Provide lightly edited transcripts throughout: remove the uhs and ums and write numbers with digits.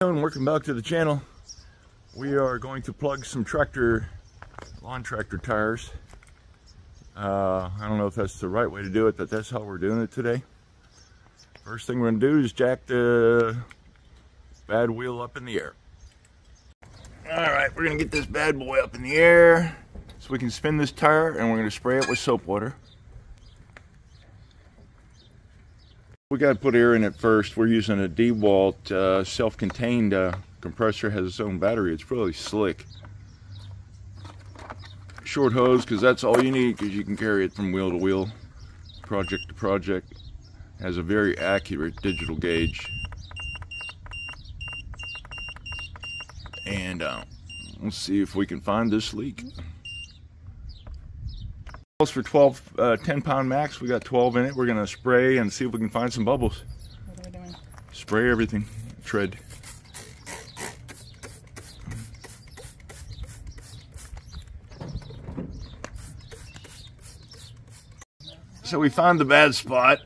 And welcome back to the channel. We are going to plug some lawn tractor tires. I don't know if that's the right way to do it, but that's how we're doing it today. First thing we're going to do is jack the bad wheel up in the air. Alright, we're going to get this bad boy up in the air so we can spin this tire, and we're going to spray it with soap water. We got to put air in it first. We're using a DeWalt self-contained compressor. Has its own battery. It's really slick. Short hose, because that's all you need, because you can carry it from wheel to wheel, project to project. Has a very accurate digital gauge. And let's see if we can find this leak. For 10-pound max, we got 12 in it. We're gonna spray and see if we can find some bubbles. What are we doing? Spray everything. Tread. So we found the bad spot.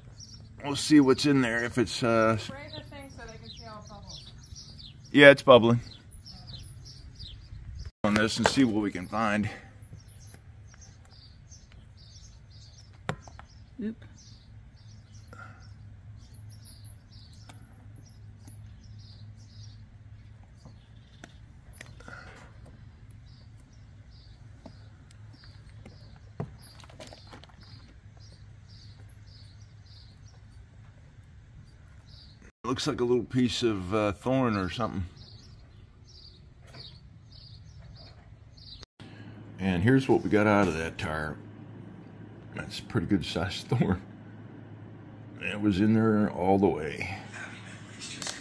We'll see what's in there. If it's Spray the thing so they can see how it bubbles. yeah, it's bubbling. On this and see what we can find. Oop. Looks like a little piece of thorn or something. And here's what we got out of that tire. That's a pretty good sized thorn. It was in there all the way. First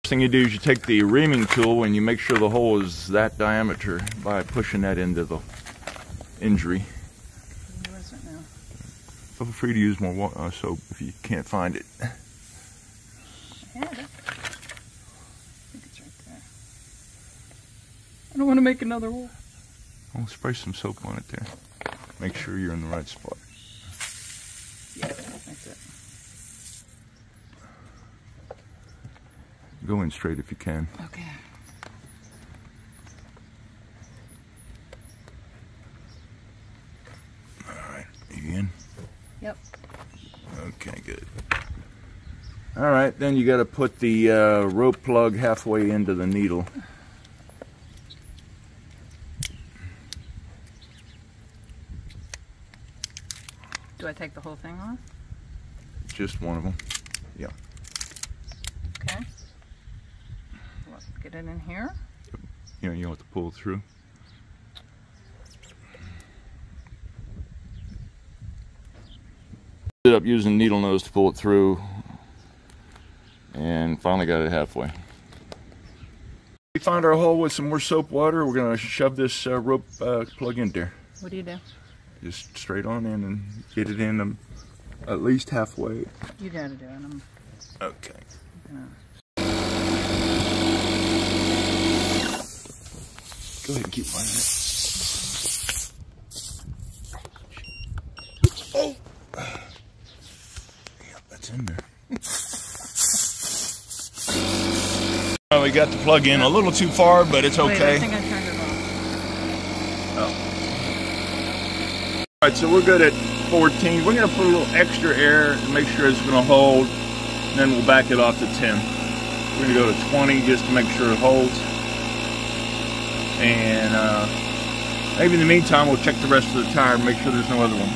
thing you do is you take the reaming tool and you make sure the hole is that diameter by pushing that into the injury. Where is it now? Feel free to use more soap if you can't find it. I had it. I think it's right there. I don't want to make another hole. I'll spray some soap on it there. Make sure you're in the right spot. Yeah, that's it. Go in straight if you can. Okay. Alright, you in? Yep. Okay, good. Alright, then you got to put the rope plug halfway into the needle. Do I take the whole thing off? Just one of them. Yeah. Okay. Let's get it in here. You know, you have to pull it through. Ended up using needle nose to pull it through, and finally got it halfway. We found our hole with some more soap water. We're gonna shove this rope plug in there. What do you do? Just straight on in and get it in at least halfway. You gotta do it. Okay. Go ahead and keep running it. Oh! Yeah, that's in there. Well, we got the plug in a little too far, but it's okay. Wait, I think I turned it off. Oh. Alright, so we're good at 14. We're going to put a little extra air and make sure it's going to hold. And then we'll back it off to 10. We're going to go to 20 just to make sure it holds. And maybe in the meantime, we'll check the rest of the tire and make sure there's no other ones.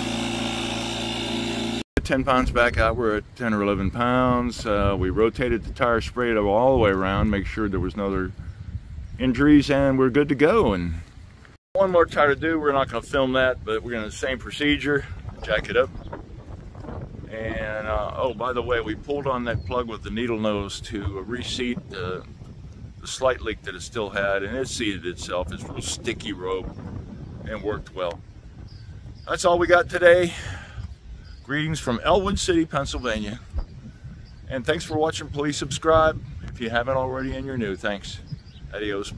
10 pounds back out, we're at 10 or 11 pounds. We rotated the tire, sprayed it all the way around, make sure there was no other injuries, and we're good to go. And one more tire to do. We're not going to film that, but we're going to the same procedure. Jack it up. And oh, by the way, we pulled on that plug with the needle nose to reseat the slight leak that it still had, and it seated itself. It's real sticky rope and worked well. That's all we got today. Greetings from Elwood City, Pennsylvania. And thanks for watching. Please subscribe if you haven't already and you're new. Thanks. Adios.